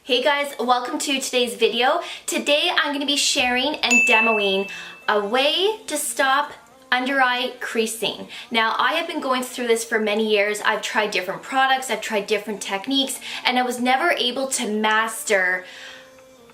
Hey guys, welcome to today's video. Today I'm going to be sharing and demoing a way to stop under eye creasing. Now, I have been going through this for many years. I've tried different products, I've tried different techniques, and I was never able to master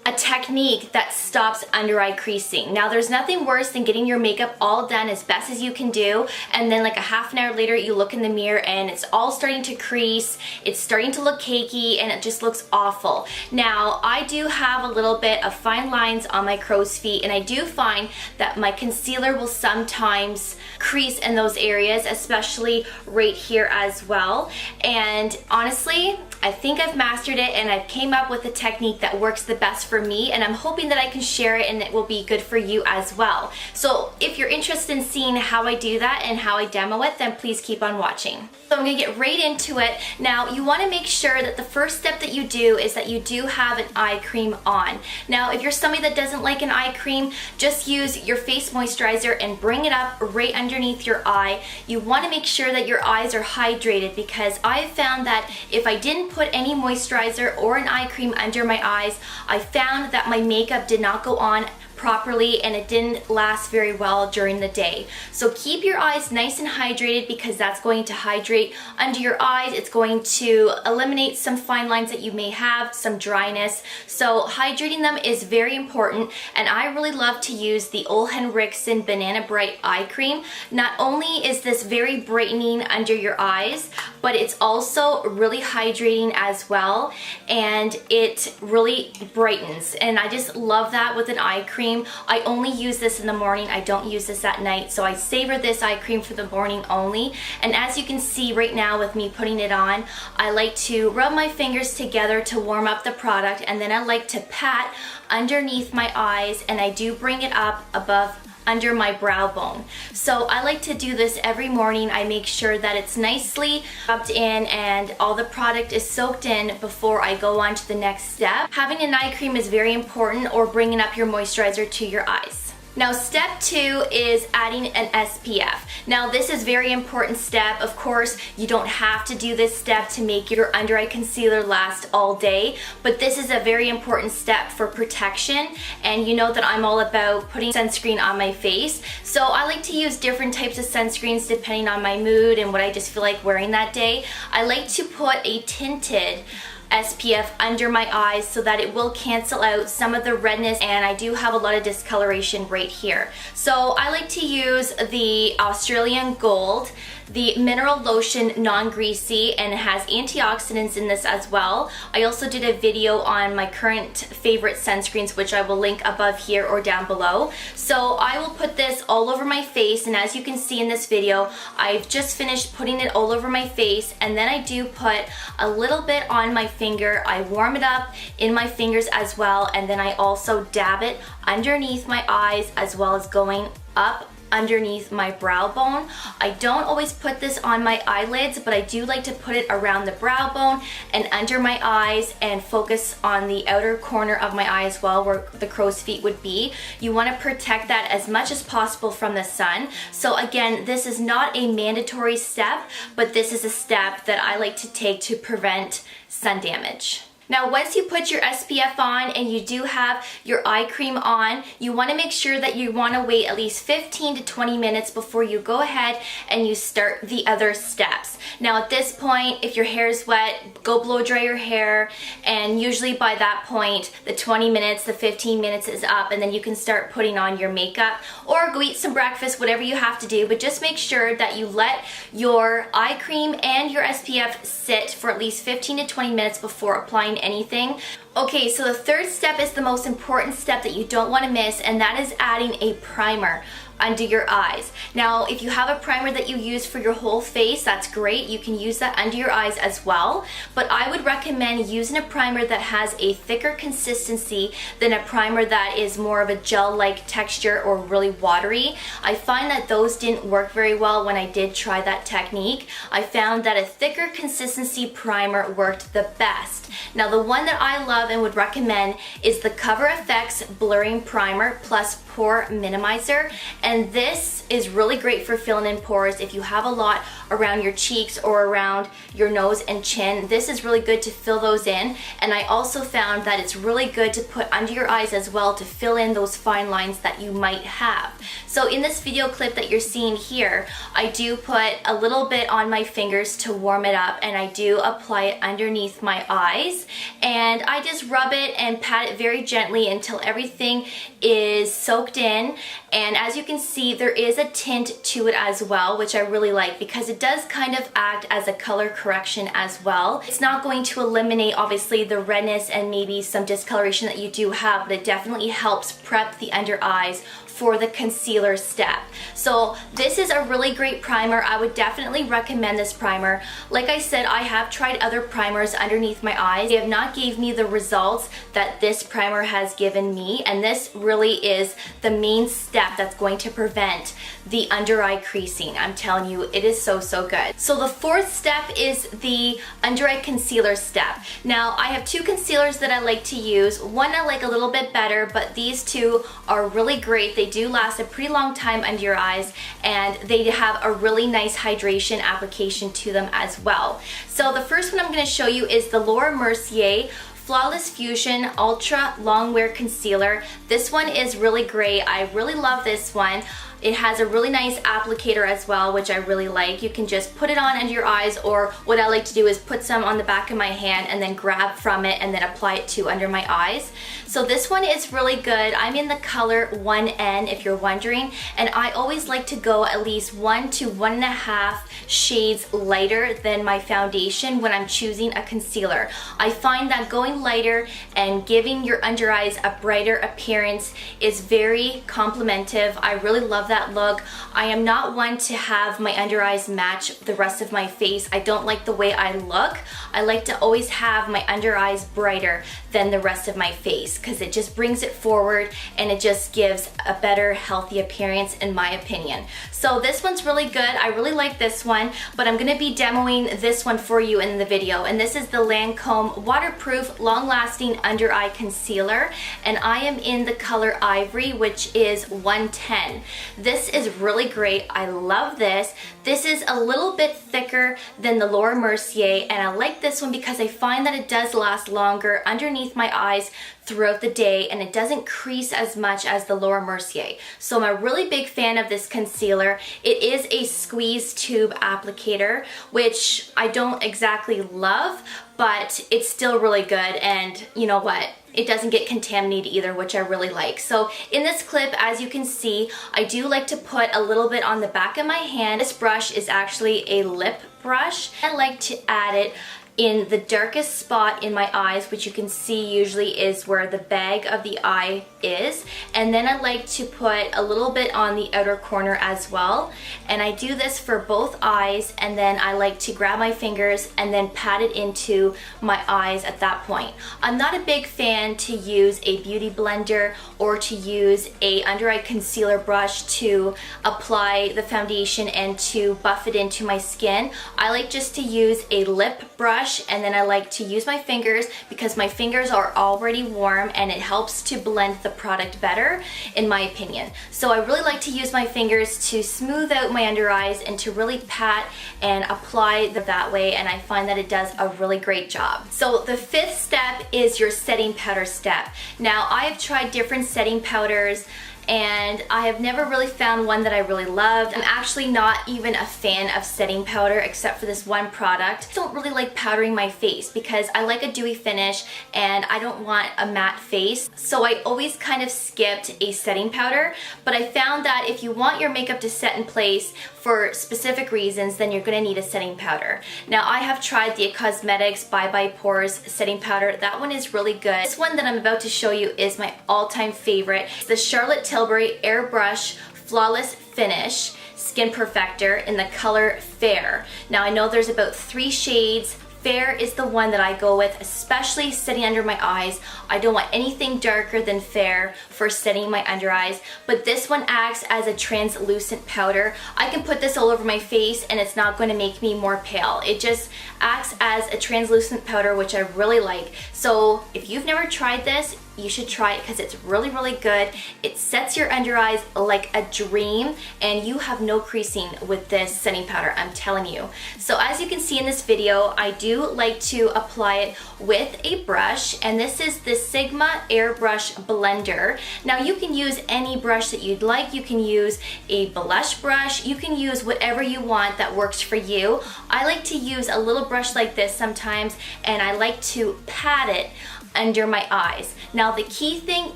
a technique that stops under eye creasing. Now, there's nothing worse than getting your makeup all done as best as you can do, and then like a half an hour later you look in the mirror and it's all starting to crease, it's starting to look cakey, and it just looks awful. Now, I do have a little bit of fine lines on my crow's feet, and I do find that my concealer will sometimes crease in those areas, especially right here as well. And honestly, I think I've mastered it and I've came up with a technique that works the best for me, and I'm hoping that I can share it and it will be good for you as well. So if you're interested in seeing how I do that and how I demo it, then please keep on watching. So I'm gonna get right into it. Now, you wanna make sure that the first step that you do is that you do have an eye cream on. Now, if you're somebody that doesn't like an eye cream, just use your face moisturizer and bring it up right underneath your eye. You wanna make sure that your eyes are hydrated, because I've found that if I didn't put any moisturizer or an eye cream under my eyes, I found that my makeup did not go on properly and it didn't last very well during the day. So keep your eyes nice and hydrated, because that's going to hydrate under your eyes. It's going to eliminate some fine lines that you may have, some dryness. So hydrating them is very important, and I really love to use the Ole Henriksen Banana Bright Eye Cream. Not only is this very brightening under your eyes, but it's also really hydrating as well, and it really brightens, and I just love that with an eye cream. I only use this in the morning. I don't use this at night, so I savor this eye cream for the morning only. And as you can see right now with me putting it on, I like to rub my fingers together to warm up the product, and then I like to pat underneath my eyes, and I do bring it up above under my brow bone. So I like to do this every morning. I make sure that it's nicely rubbed in and all the product is soaked in before I go on to the next step. Having an eye cream is very important, or bringing up your moisturizer to your eyes. Now, step 2 is adding an SPF. Now, this is a very important step. Of course, you don't have to do this step to make your under eye concealer last all day, but this is a very important step for protection, and you know that I'm all about putting sunscreen on my face. So I like to use different types of sunscreens depending on my mood and what I just feel like wearing that day. I like to put a tinted SPF under my eyes so that it will cancel out some of the redness, and I do have a lot of discoloration right here. So I like to use the Australian Gold, the mineral lotion, non-greasy, and it has antioxidants in this as well. I also did a video on my current favorite sunscreens, which I will link above here or down below. So I will put this all over my face, and as you can see in this video, I've just finished putting it all over my face, and then I do put a little bit on my finger. I warm it up in my fingers as well, and then I also dab it underneath my eyes as well as going up underneath my brow bone. I don't always put this on my eyelids, but I do like to put it around the brow bone and under my eyes, and focus on the outer corner of my eye as well, where the crow's feet would be. You want to protect that as much as possible from the sun. So again, this is not a mandatory step, but this is a step that I like to take to prevent sun damage. Now, once you put your SPF on and you do have your eye cream on, you want to make sure that you want to wait at least 15 to 20 minutes before you go ahead and you start the other steps. Now, at this point, if your hair is wet, go blow dry your hair, and usually by that point, the 20 minutes, the 15 minutes is up, and then you can start putting on your makeup or go eat some breakfast, whatever you have to do, but just make sure that you let your eye cream and your SPF sit for at least 15 to 20 minutes before applying anything. Okay, so the third step is the most important step that you don't want to miss, and that is adding a primer under your eyes. Now, if you have a primer that you use for your whole face, that's great. You can use that under your eyes as well, but I would recommend using a primer that has a thicker consistency than a primer that is more of a gel-like texture or really watery. I find that those didn't work very well when I did try that technique. I found that a thicker consistency primer worked the best. Now, the one that I love and would recommend is the Cover FX Blurring Primer Plus Pore Minimizer, and this is really great for filling in pores if you have a lot around your cheeks or around your nose and chin, this is really good to fill those in. And I also found that it's really good to put under your eyes as well to fill in those fine lines that you might have. So in this video clip that you're seeing here, I do put a little bit on my fingers to warm it up, and I do apply it underneath my eyes, and I just rub it and pat it very gently until everything is soaked in. And as you can see, there is a tint to it as well, which I really like because it does kind of act as a color correction as well. It's not going to eliminate obviously the redness and maybe some discoloration that you do have, but it definitely helps prep the under eyes for the concealer step. So this is a really great primer. I would definitely recommend this primer. Like I said, I have tried other primers underneath my eyes. They have not gave me the results that this primer has given me, and this really is the main step that's going to prevent the under eye creasing. I'm telling you, it is so good. So the fourth step is the under eye concealer step. Now I have two concealers that I like to use. One I like a little bit better, but these two are really great. They do last a pretty long time under your eyes, and they have a really nice hydration application to them as well. So the first one I'm going to show you is the Laura Mercier Flawless Fusion Ultra Long Wear Concealer. This one is really great. I really love this one. It has a really nice applicator as well, which I really like. You can just put it on under your eyes, or what I like to do is put some on the back of my hand and then grab from it and then apply it to under my eyes. So this one is really good. I'm in the color 1N if you're wondering, and I always like to go at least 1 to 1.5 shades lighter than my foundation when I'm choosing a concealer. I find that going lighter and giving your under eyes a brighter appearance is very complimentive. I really love that look. I am not one to have my under eyes match the rest of my face. I don't like the way I look. I like to always have my under eyes brighter than the rest of my face because it just brings it forward and it just gives a better, healthy appearance in my opinion. So this one's really good. I really like this one, but I'm going to be demoing this one for you in the video, and this is the Lancome Waterproof Long Lasting Under Eye Concealer, and I am in the color Ivory, which is 110. This is really great. I love this. This is a little bit thicker than the Laura Mercier, and I like this one because I find that it does last longer underneath my eyes throughout the day, and it doesn't crease as much as the Laura Mercier. So I'm a really big fan of this concealer. It is a squeeze tube applicator, which I don't exactly love, but it's still really good, and you know what? It doesn't get contaminated either, which I really like. So in this clip, as you can see, I do like to put a little bit on the back of my hand. This brush is actually a lip brush. I like to add it in the darkest spot in my eyes, which you can see usually is where the bag of the eye is. And then I like to put a little bit on the outer corner as well. And I do this for both eyes, and then I like to grab my fingers and then pat it into my eyes at that point. I'm not a big fan to use a beauty blender or to use a under eye concealer brush to apply the foundation and to buff it into my skin. I like just to use a lip brush, and then I like to use my fingers because my fingers are already warm and it helps to blend the product better in my opinion. So I really like to use my fingers to smooth out my under eyes and to really pat and apply that way, and I find that it does a really great job. So the fifth step is your setting powder step. Now I have tried different setting powders, and I have never really found one that I really loved. I'm actually not even a fan of setting powder except for this one product. I don't really like powdering my face because I like a dewy finish and I don't want a matte face. So I always kind of skipped a setting powder, but I found that if you want your makeup to set in place for specific reasons, then you're gonna need a setting powder. Now I have tried the Cosmetics Bye Bye Pores setting powder. That one is really good. This one that I'm about to show you is my all-time favorite. It's the Charlotte Tilbury Airbrush Flawless Finish Skin Perfector in the color Fair. Now I know there's about 3 shades Fair is the one that I go with, especially setting under my eyes. I don't want anything darker than Fair for setting my under eyes, but this one acts as a translucent powder. I can put this all over my face and it's not going to make me more pale. It just acts as a translucent powder, which I really like. So if you've never tried this, you should try it because it's really, really good. It sets your under eyes like a dream, and you have no creasing with this setting powder, I'm telling you. So as you can see in this video, I do like to apply it with a brush, and this is the Sigma Airbrush Blender. Now you can use any brush that you'd like. You can use a blush brush. You can use whatever you want that works for you. I like to use a little brush like this sometimes, and I like to pat it under my eyes. Now the key thing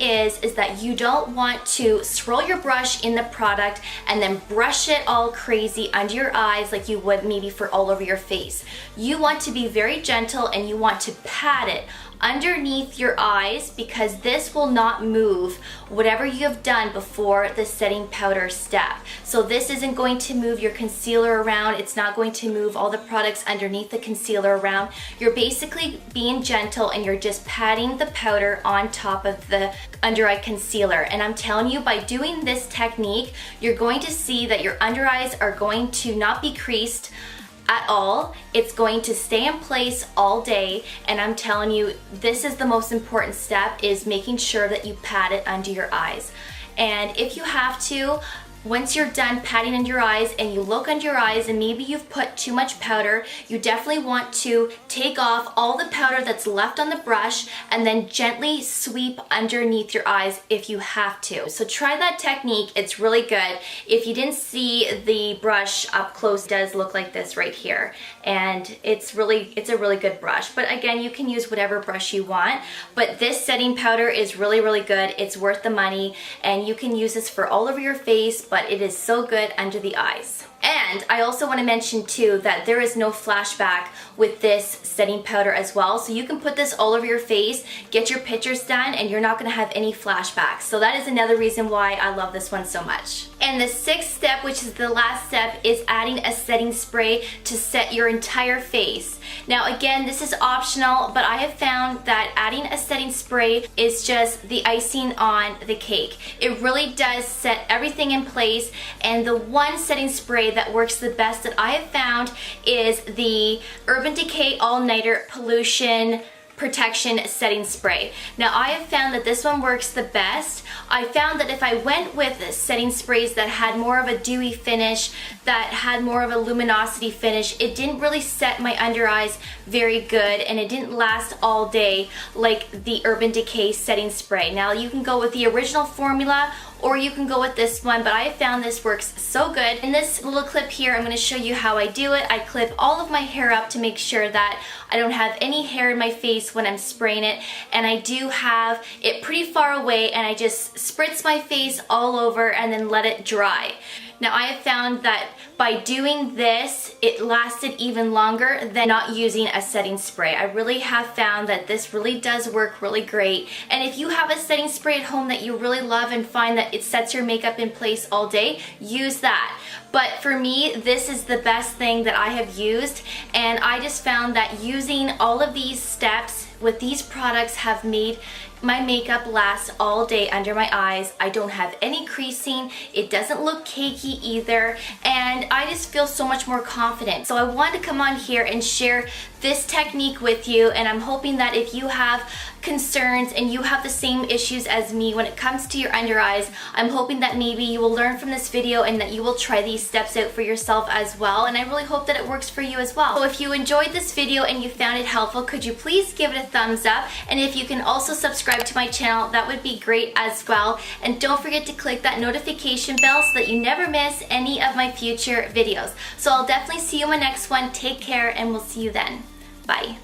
is that you don't want to swirl your brush in the product and then brush it all crazy under your eyes like you would maybe for all over your face. You want to be very gentle and you want to pat it underneath your eyes, because this will not move whatever you have done before the setting powder step. So this isn't going to move your concealer around. It's not going to move all the products underneath the concealer around. You're basically being gentle and you're just patting the powder on top of the under eye concealer. And I'm telling you, by doing this technique, you're going to see that your under eyes are going to not be creased at all. It's going to stay in place all day, and I'm telling you, this is the most important step, is making sure that you pat it under your eyes. And if you have to, once you're done patting under your eyes and you look under your eyes and maybe you've put too much powder, you definitely want to take off all the powder that's left on the brush and then gently sweep underneath your eyes if you have to. So try that technique, it's really good. If you didn't see the brush up close, it does look like this right here. And it's a really good brush. But again, you can use whatever brush you want. But this setting powder is really, really good. It's worth the money, and you can use this for all over your face, but it is so good under the eyes. And I also want to mention too that there is no flashback with this setting powder as well. So you can put this all over your face, get your pictures done, and you're not going to have any flashbacks. So that is another reason why I love this one so much. And the sixth step, which is the last step, is adding a setting spray to set your entire face. Now again, this is optional, but I have found that adding a setting spray is just the icing on the cake. It really does set everything in place, and the one setting spray that works the best that I have found is the Urban Decay All Nighter Pollution Protection Setting Spray. Now I have found that this one works the best. I found that if I went with setting sprays that had more of a dewy finish, that had more of a luminosity finish, it didn't really set my under eyes very good, and it didn't last all day like the Urban Decay setting spray. Now you can go with the original formula or you can go with this one, but I found this works so good. In this little clip here, I'm going to show you how I do it. I clip all of my hair up to make sure that I don't have any hair in my face when I'm spraying it, and I do have it pretty far away, and I just spritz my face all over and then let it dry. Now I have found that by doing this, it lasted even longer than not using a setting spray. I really have found that this really does work really great. And if you have a setting spray at home that you really love and find that it sets your makeup in place all day, use that. But for me, this is the best thing that I have used, and I just found that using all of these steps with these products have made my makeup last all day under my eyes. I don't have any creasing, it doesn't look cakey either, and I just feel so much more confident. So I wanted to come on here and share this technique with you, and I'm hoping that if you have concerns and you have the same issues as me when it comes to your under eyes, I'm hoping that maybe you will learn from this video and that you will try these steps out for yourself as well, and I really hope that it works for you as well. So if you enjoyed this video and you found it helpful, could you please give it a thumbs up, and if you can also subscribe to my channel, that would be great as well. And don't forget to click that notification bell so that you never miss any of my future videos. So I'll definitely see you in my next one. Take care, and we'll see you then. Bye.